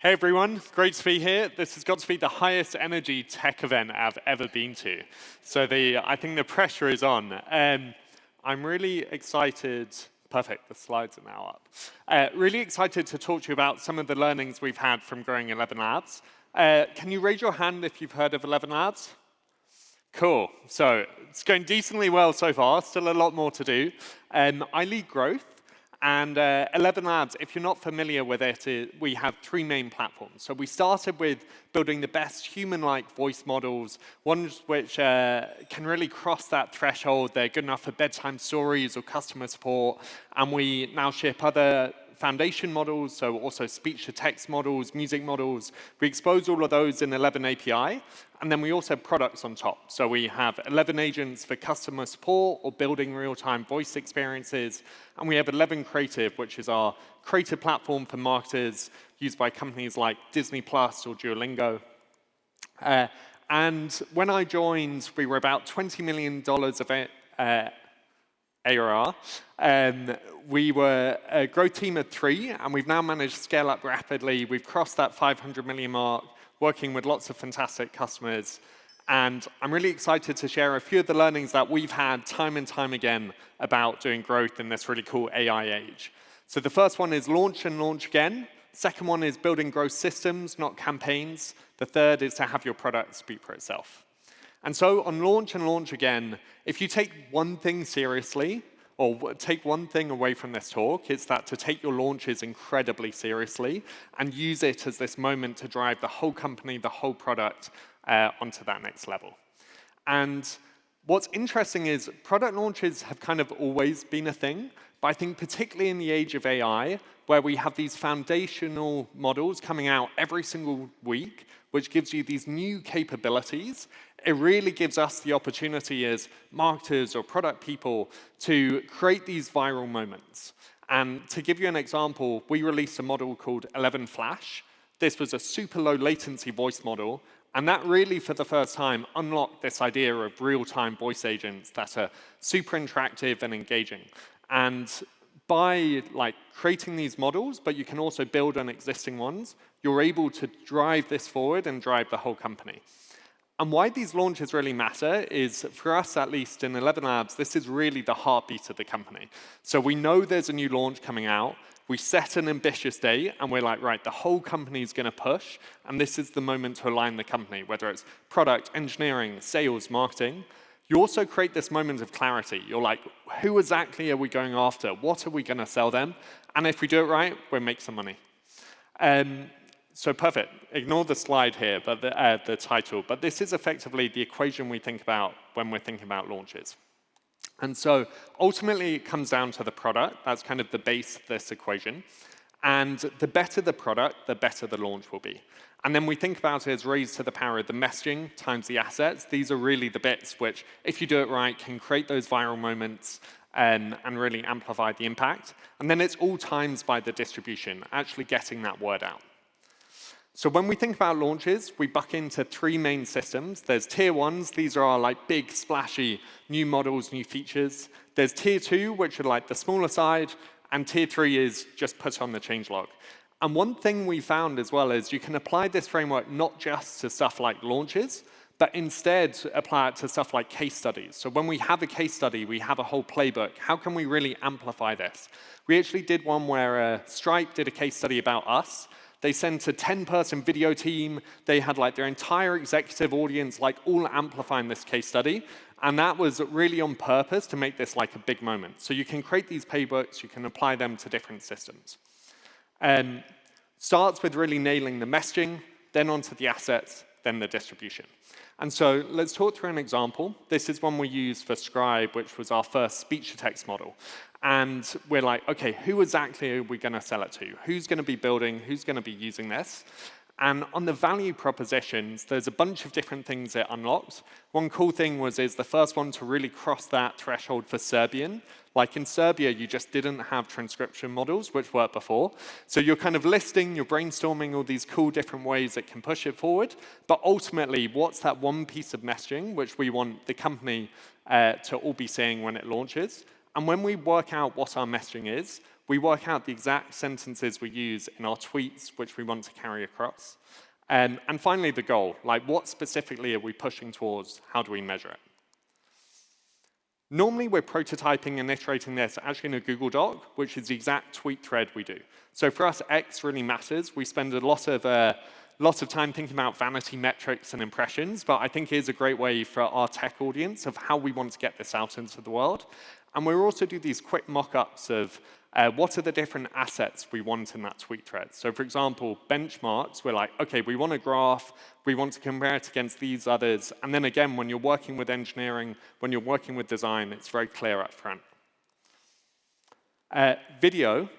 Hey everyone, great to be here. This has got to be the highest energy tech event I've ever been to. So I think the pressure is on. I'm really excited. Perfect, the slides are now up. Really excited to talk to you about some of the learnings we've had from growing ElevenLabs. Can you raise your hand if you've heard of ElevenLabs? Cool. So it's going decently well so far, still a lot more to do. I lead growth. And ElevenLabs, if you're not familiar with it, we have three main platforms. So we started with building the best human-like voice models, ones which can really cross that threshold. They're good enough for bedtime stories or customer support. And we now ship other foundation models, so also speech-to-text models, music models. We expose all of those in 11 API, and then we also have products on top. So we have 11 agents for customer support or building real-time voice experiences, and we have 11 Creative, which is our creative platform for marketers used by companies like Disney Plus or Duolingo. And when I joined, we were about $20 million of ARR. We were a growth team of 3, and we've now managed to scale up rapidly. We've crossed that 500 million mark, working with lots of fantastic customers. And I'm really excited to share a few of the learnings that we've had time and time again about doing growth in this really cool AI age. So the first one is launch and launch again. Second one is building growth systems, not campaigns. The third is to have your product speak for itself. And so on launch and launch again, if you take one thing seriously, or take one thing away from this talk, it's that to take your launches incredibly seriously and use it as this moment to drive the whole company, the whole product onto that next level. And what's interesting is product launches have kind of always been a thing, but I think particularly in the age of AI, where we have these foundational models coming out every single week, which gives you these new capabilities, it really gives us the opportunity as marketers or product people to create these viral moments. And to give you an example, we released a model called 11 Flash. This was a super low latency voice model, and that really, for the first time, unlocked this idea of real-time voice agents that are super interactive and engaging. And by creating these models, but you can also build on existing ones, you're able to drive this forward and drive the whole company. And why these launches really matter is, for us at least in ElevenLabs, this is really the heartbeat of the company. So we know there's a new launch coming out. We set an ambitious date, and we're like, right, the whole company is going to push, and this is the moment to align the company, whether it's product, engineering, sales, marketing. You also create this moment of clarity. You're like, who exactly are we going after? What are we going to sell them? And if we do it right, we'll make some money. So perfect. Ignore the slide here, but the title. But this is effectively the equation we think about when we're thinking about launches. And so ultimately, it comes down to the product. That's kind of the base of this equation. And the better the product, the better the launch will be. And then we think about it as raised to the power of the messaging times the assets. These are really the bits which, if you do it right, can create those viral moments and really amplify the impact. And then it's all times by the distribution, actually getting that word out. So when we think about launches, we bucket into 3 main systems. There's tier 1s. These are our big, splashy, new models, new features. There's tier 2, which are the smaller side. And tier 3 is just put on the changelog. And one thing we found as well is you can apply this framework not just to stuff like launches, but instead apply it to stuff like case studies. So when we have a case study, we have a whole playbook. How can we really amplify this? We actually did one where Stripe did a case study about us. They sent a 10-person video team. They had their entire executive audience all amplifying this case study. And that was really on purpose to make this a big moment. So you can create these playbooks. You can apply them to different systems. Starts with really nailing the messaging, then onto the assets, then the distribution. And so let's talk through an example. This is one we used for Scribe, which was our first speech-to-text model. And we're like, OK, who exactly are we going to sell it to? Who's going to be building? Who's going to be using this? And on the value propositions, there's a bunch of different things it unlocked. One cool thing is the first one to really cross that threshold for Serbian. In Serbia, you just didn't have transcription models, which worked before. So you're kind of listing, you're brainstorming all these cool different ways that can push it forward. But ultimately, what's that one piece of messaging which we want the company to all be seeing when it launches? And when we work out what our messaging is, we work out the exact sentences we use in our tweets, which we want to carry across. And finally, the goal. Like, what specifically are we pushing towards? How do we measure it? Normally, we're prototyping and iterating this actually in a Google Doc, which is the exact tweet thread we do. So for us, X really matters. We spend a lot of time thinking about vanity metrics and impressions, but I think it is a great way for our tech audience of how we want to get this out into the world. And we also do these quick mock-ups of what are the different assets we want in that tweet thread. So for example, benchmarks, we're like, OK, we want a graph. We want to compare it against these others. And then again, when you're working with engineering, when you're working with design, it's very clear up front. Video.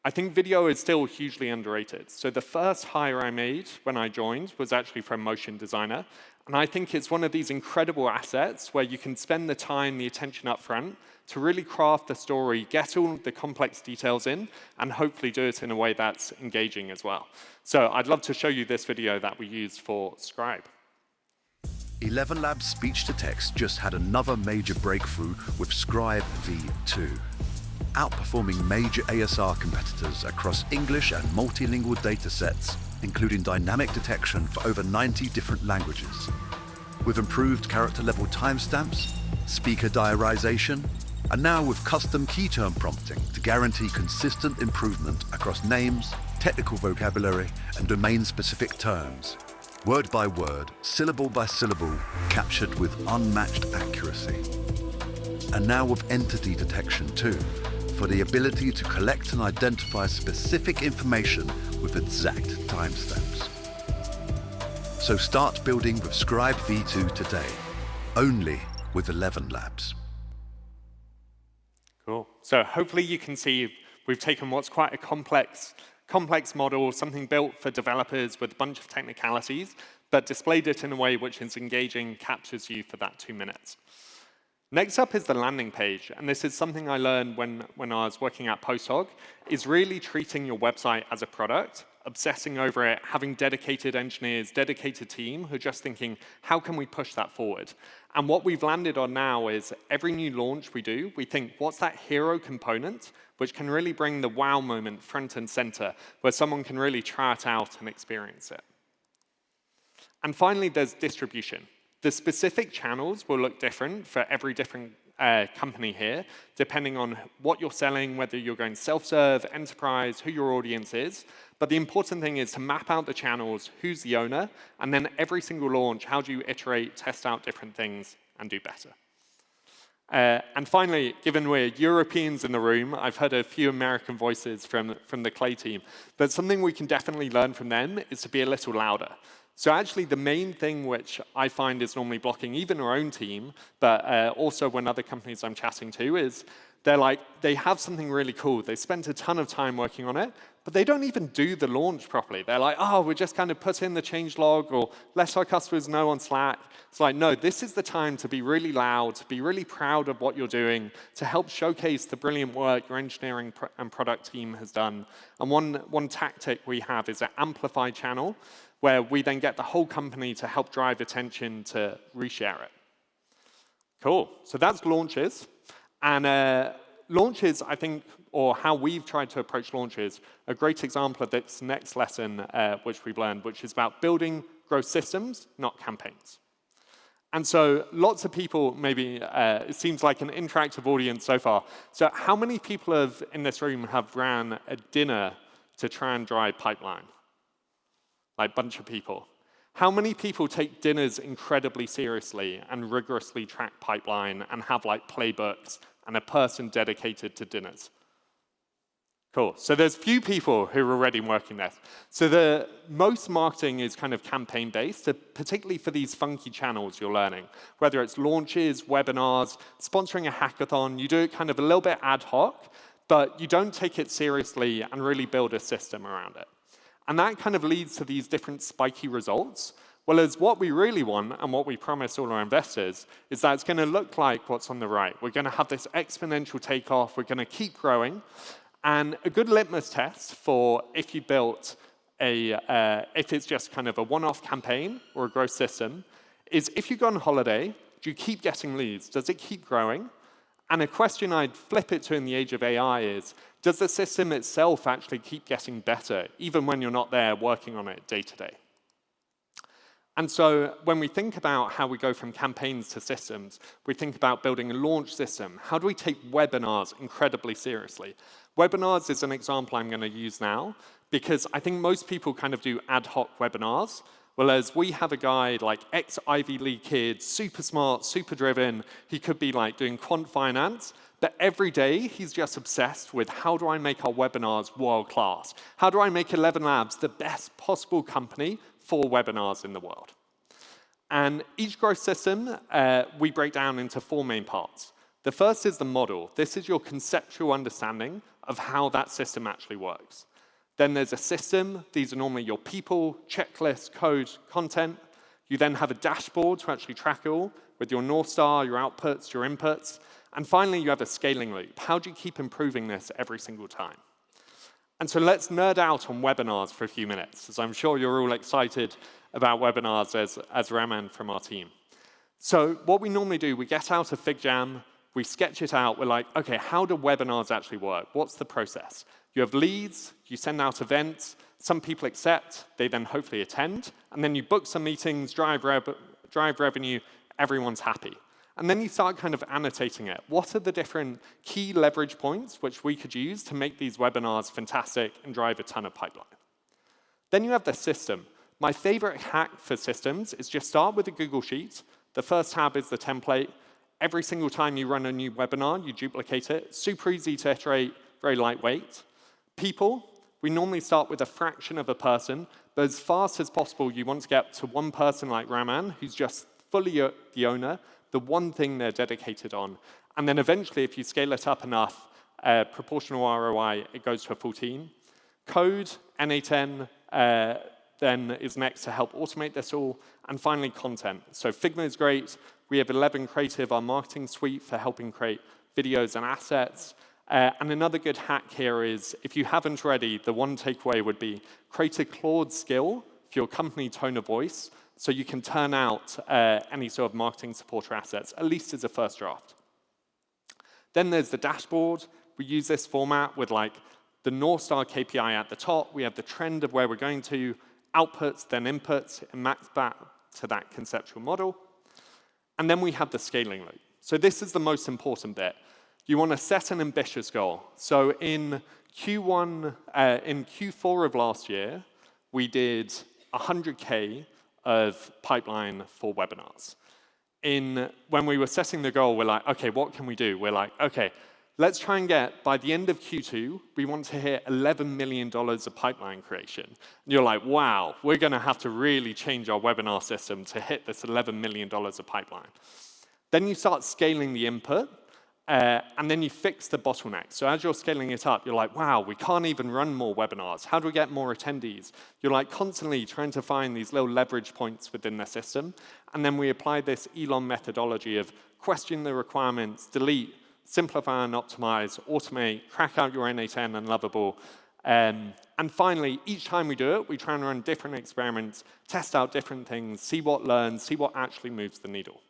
I think video is still hugely underrated. So the first hire I made when I joined was actually from a motion designer. And I think it's one of these incredible assets where you can spend the time, the attention up front to really craft the story, get all the complex details in, and hopefully do it in a way that's engaging as well. So I'd love to show you this video that we used for Scribe. ElevenLabs speech-to-text just had another major breakthrough with Scribe v2. Outperforming major ASR competitors across English and multilingual datasets, including dynamic detection for over 90 different languages. With improved character-level timestamps, speaker diarization, and now with custom key term prompting to guarantee consistent improvement across names, technical vocabulary, and domain-specific terms. Word by word, syllable by syllable, captured with unmatched accuracy. And now with entity detection too, for the ability to collect and identify specific information with exact timestamps. So start building with Scribe v2 today, only with ElevenLabs. Cool. So hopefully you can see we've taken what's quite a complex model, something built for developers with a bunch of technicalities, but displayed it in a way which is engaging, captures you for that 2 minutes. Next up is the landing page, and this is something I learned when I was working at Post-Hoc, is really treating your website as a product, obsessing over it, having dedicated engineers, dedicated team who are just thinking, how can we push that forward? And what we've landed on now is every new launch we do, we think, what's that hero component which can really bring the wow moment front and center, where someone can really try it out and experience it. And finally, there's distribution. The specific channels will look different for every different company here, depending on what you're selling, whether you're going self-serve, enterprise, who your audience is. But the important thing is to map out the channels, who's the owner, and then every single launch, how do you iterate, test out different things, and do better. And finally, given we're Europeans in the room, I've heard a few American voices from the Clay team, but something we can definitely learn from them is to be a little louder. So actually, the main thing which I find is normally blocking even our own team, but also when other companies I'm chatting to, is they have something really cool. They spent a ton of time working on it, but they don't even do the launch properly. They're like, oh, we just kind of put in the change log or let our customers know on Slack. It's like, no, this is the time to be really loud, to be really proud of what you're doing, to help showcase the brilliant work your engineering and product team has done. And one tactic we have is an amplify channel, where we then get the whole company to help drive attention to reshare it. Cool. So that's launches. And launches, I think, or how we've tried to approach launches, a great example of this next lesson which we've learned, which is about building growth systems, not campaigns. And so lots of people, maybe it seems like an interactive audience so far. So how many people in this room have ran a dinner to try and drive pipeline? Like a bunch of people. How many people take dinners incredibly seriously and rigorously track pipeline and have like playbooks and a person dedicated to dinners? Cool. So there's few people who are already working this. So the most marketing is kind of campaign-based, particularly for these funky channels you're learning. Whether it's launches, webinars, sponsoring a hackathon, you do it kind of a little bit ad hoc, but you don't take it seriously and really build a system around it. And that kind of leads to these different spiky results. Well, as what we really want and what we promise all our investors is that it's going to look like what's on the right. We're going to have this exponential takeoff. We're going to keep growing. And a good litmus test for if you built if it's just kind of a one-off campaign or a growth system is if you go on holiday, do you keep getting leads? Does it keep growing? And a question I'd flip it to in the age of AI is, does the system itself actually keep getting better, even when you're not there working on it day to day? And so when we think about how we go from campaigns to systems, we think about building a launch system. How do we take webinars incredibly seriously? Webinars is an example I'm going to use now, because I think most people kind of do ad hoc webinars, whereas we have a guy like ex-Ivy League kid, super smart, super driven. He could be like doing quant finance, but every day he's just obsessed with how do I make our webinars world class? How do I make ElevenLabs the best possible company for webinars in the world? And each growth system, we break down into 4 main parts. The first is the model. This is your conceptual understanding of how that system actually works. Then there's a system. These are normally your people, checklists, code, content. You then have a dashboard to actually track it all with your North Star, your outputs, your inputs. And finally, you have a scaling loop. How do you keep improving this every single time? And so let's nerd out on webinars for a few minutes, as I'm sure you're all excited about webinars as Raman from our team. So what we normally do, we get out a FigJam, we sketch it out, we're like, okay, how do webinars actually work? What's the process? You have leads, you send out events, some people accept, they then hopefully attend, and then you book some meetings, drive revenue, everyone's happy. And then you start kind of annotating it. What are the different key leverage points which we could use to make these webinars fantastic and drive a ton of pipeline? Then you have the system. My favorite hack for systems is just start with a Google Sheet. The first tab is the template. Every single time you run a new webinar, you duplicate it. Super easy to iterate, very lightweight. People, we normally start with a fraction of a person, but as fast as possible, you want to get to one person like Raman, who's just fully the owner, the one thing they're dedicated on. And then eventually, if you scale it up enough, proportional ROI, it goes to a full team. Code, N8N, then is next to help automate this all. And finally, content. So Figma is great. We have 11 Creative, our marketing suite for helping create videos and assets. And another good hack here is, if you haven't already, the one takeaway would be create a Claude skill for your company tone of voice, so you can turn out any sort of marketing support or assets, at least as a first draft. Then there's the dashboard. We use this format with like the North Star KPI at the top. We have the trend of where we're going to, outputs, then inputs, and map that to that conceptual model. And then we have the scaling loop. So this is the most important bit. You want to set an ambitious goal. So in Q4 of last year, we did 100K of pipeline for webinars. When we were setting the goal, we're like, okay, what can we do? We're like, okay, let's try and get, by the end of Q2, we want to hit $11 million of pipeline creation. And you're like, wow, we're going to have to really change our webinar system to hit this $11 million of pipeline. Then you start scaling the input, and then you fix the bottleneck. So as you're scaling it up, you're like, wow, we can't even run more webinars. How do we get more attendees? You're like constantly trying to find these little leverage points within the system. And then we apply this Elon methodology of question the requirements, delete, simplify and optimize, automate, crack out your N8N and Lovable. And finally, each time we do it, we try and run different experiments, test out different things, see what learns, see what actually moves the needle.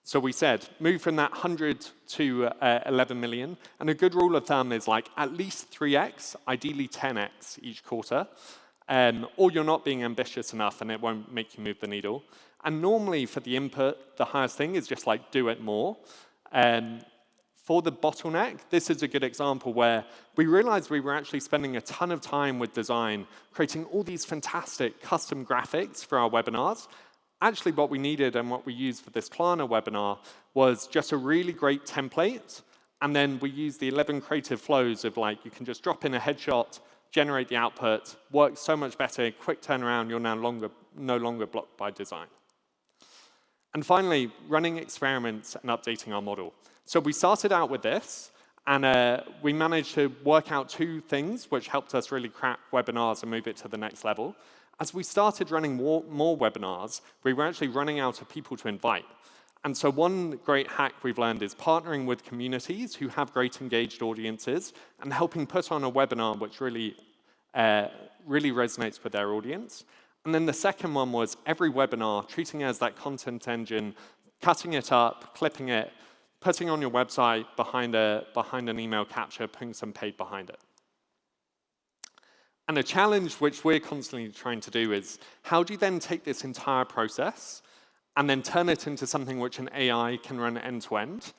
So we said, move from that 100 to 11 million. And a good rule of thumb is like at least 3x, ideally 10x each quarter. Or you're not being ambitious enough and it won't make you move the needle. And normally for the input, the highest thing is just like do it more. For the bottleneck, this is a good example where we realized we were actually spending a ton of time with design, creating all these fantastic custom graphics for our webinars. Actually, what we needed and what we used for this Klarna webinar was just a really great template. And then we used the 11 creative flows of like, you can just drop in a headshot, generate the output, works so much better, quick turnaround, you're no longer blocked by design. And finally, running experiments and updating our model. So we started out with this, and we managed to work out 2 things which helped us really crack webinars and move it to the next level. As we started running more webinars, we were actually running out of people to invite. And so one great hack we've learned is partnering with communities who have great engaged audiences and helping put on a webinar which really resonates with their audience. And then the second one was every webinar, treating it as that content engine, cutting it up, clipping it, putting on your website behind an email capture, putting some paid behind it. And a challenge which we're constantly trying to do is, how do you then take this entire process and then turn it into something which an AI can run end-to-end?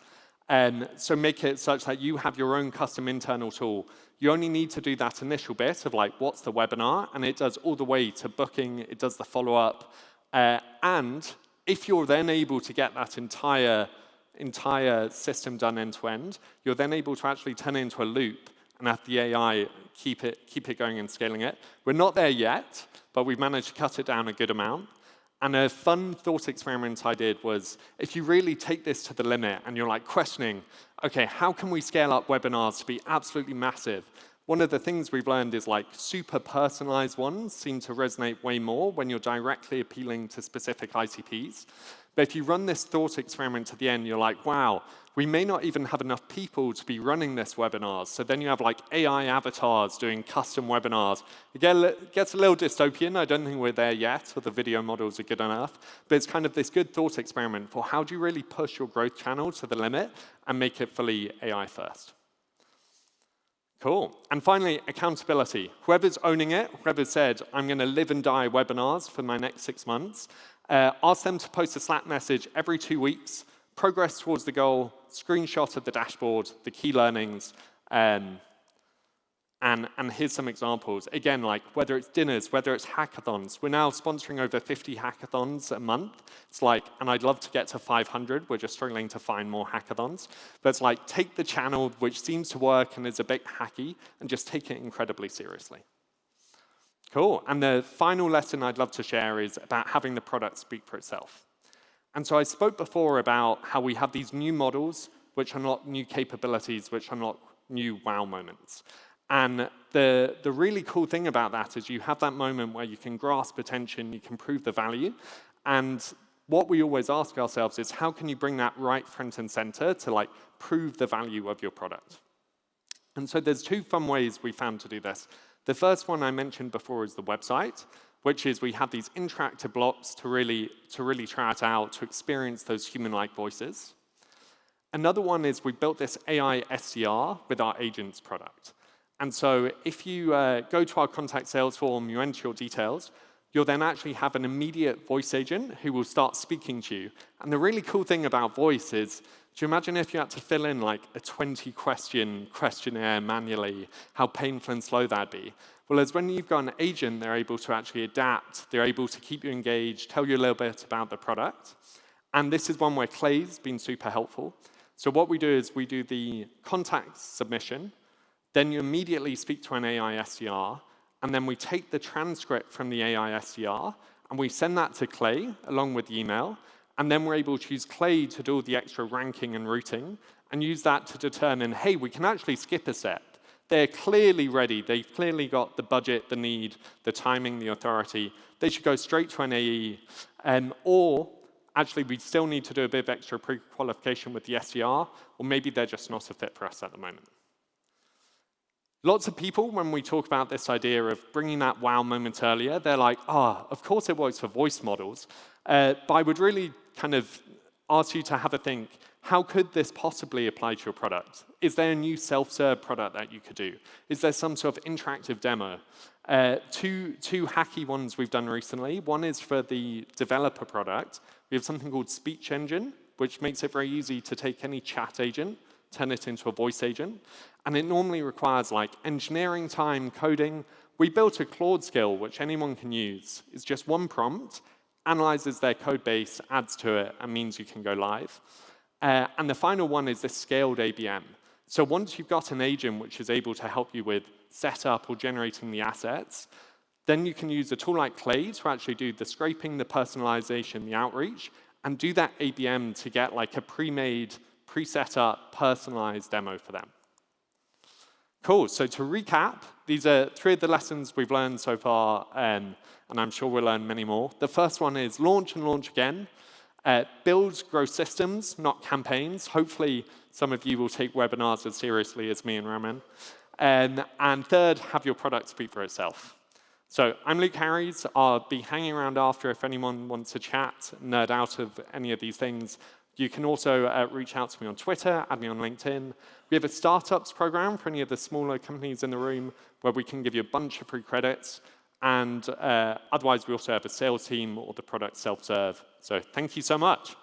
So make it such that you have your own custom internal tool. You only need to do that initial bit of like, what's the webinar? And it does all the way to booking, it does the follow-up. And if you're then able to get that entire system done end-to-end, you're then able to actually turn it into a loop and have the AI keep it going and scaling it. We're not there yet, but we've managed to cut it down a good amount. And a fun thought experiment I did was, if you really take this to the limit and you're like questioning, okay, how can we scale up webinars to be absolutely massive? One of the things we've learned is like super personalized ones seem to resonate way more when you're directly appealing to specific ICPs. But if you run this thought experiment to the end, you're like, wow, we may not even have enough people to be running this webinar. So then you have like AI avatars doing custom webinars. Again, it gets a little dystopian. I don't think we're there yet, or the video models are good enough. But it's kind of this good thought experiment for how do you really push your growth channel to the limit and make it fully AI first. Cool. And finally, accountability. Whoever's owning it, whoever said, I'm going to live and die webinars for my next 6 months, ask them to post a Slack message every 2 weeks, progress towards the goal, screenshot of the dashboard, the key learnings, and here's some examples. Again, like whether it's dinners, whether it's hackathons. We're now sponsoring over 50 hackathons a month. It's like, and I'd love to get to 500. We're just struggling to find more hackathons. But it's like, take the channel, which seems to work and is a bit hacky, and just take it incredibly seriously. Cool. And the final lesson I'd love to share is about having the product speak for itself. And so I spoke before about how we have these new models, which unlock new capabilities, which unlock new wow moments. And the really cool thing about that is you have that moment where you can grasp attention, you can prove the value. And what we always ask ourselves is, how can you bring that right front and center to like prove the value of your product? And so there's 2 fun ways we found to do this. The first one I mentioned before is the website, which is we have these interactive blocks to really try it out, to experience those human-like voices. Another one is we built this AI SDR with our agents product. And so if you go to our contact sales form, you enter your details, you'll then actually have an immediate voice agent who will start speaking to you. And the really cool thing about voice is, do you imagine if you had to fill in like a 20-question questionnaire manually, how painful and slow that'd be? Well, as when you've got an agent, they're able to actually adapt, they're able to keep you engaged, tell you a little bit about the product. And this is one where Clay's been super helpful. So what we do is we do the contact submission, then you immediately speak to an AI SDR, and then we take the transcript from the AI SDR, and we send that to Clay along with the email, and then we're able to use Clay to do all the extra ranking and routing, and use that to determine, hey, we can actually skip a step. They're clearly ready. They've clearly got the budget, the need, the timing, the authority. They should go straight to an AE. Or actually, we still need to do a bit of extra pre-qualification with the SDR, or maybe they're just not a fit for us at the moment. Lots of people, when we talk about this idea of bringing that wow moment earlier, they're like, of course it works for voice models. But I would really kind of ask you to have a think, how could this possibly apply to your product? Is there a new self-serve product that you could do? Is there some sort of interactive demo? Two hacky ones we've done recently. One is for the developer product. We have something called Speech Engine, which makes it very easy to take any chat agent, turn it into a voice agent. And it normally requires like engineering time, coding. We built a Claude skill, which anyone can use. It's just one prompt, analyzes their code base, adds to it, and means you can go live. And the final one is this scaled ABM. So once you've got an agent which is able to help you with setup or generating the assets, then you can use a tool like Clay to actually do the scraping, the personalization, the outreach, and do that ABM to get like a pre-made, pre-set up, personalized demo for them. Cool, so to recap, these are 3 of the lessons we've learned so far, and I'm sure we'll learn many more. The first one is launch and launch again. Build, grow systems, not campaigns. Hopefully, some of you will take webinars as seriously as me and Raman. And third, have your product speak for itself. So I'm Luke Harries. I'll be hanging around after if anyone wants to chat, nerd out of any of these things. You can also reach out to me on Twitter, add me on LinkedIn. We have a startups program for any of the smaller companies in the room where we can give you a bunch of free credits. And otherwise, we also have a sales team or the product self-serve. So thank you so much.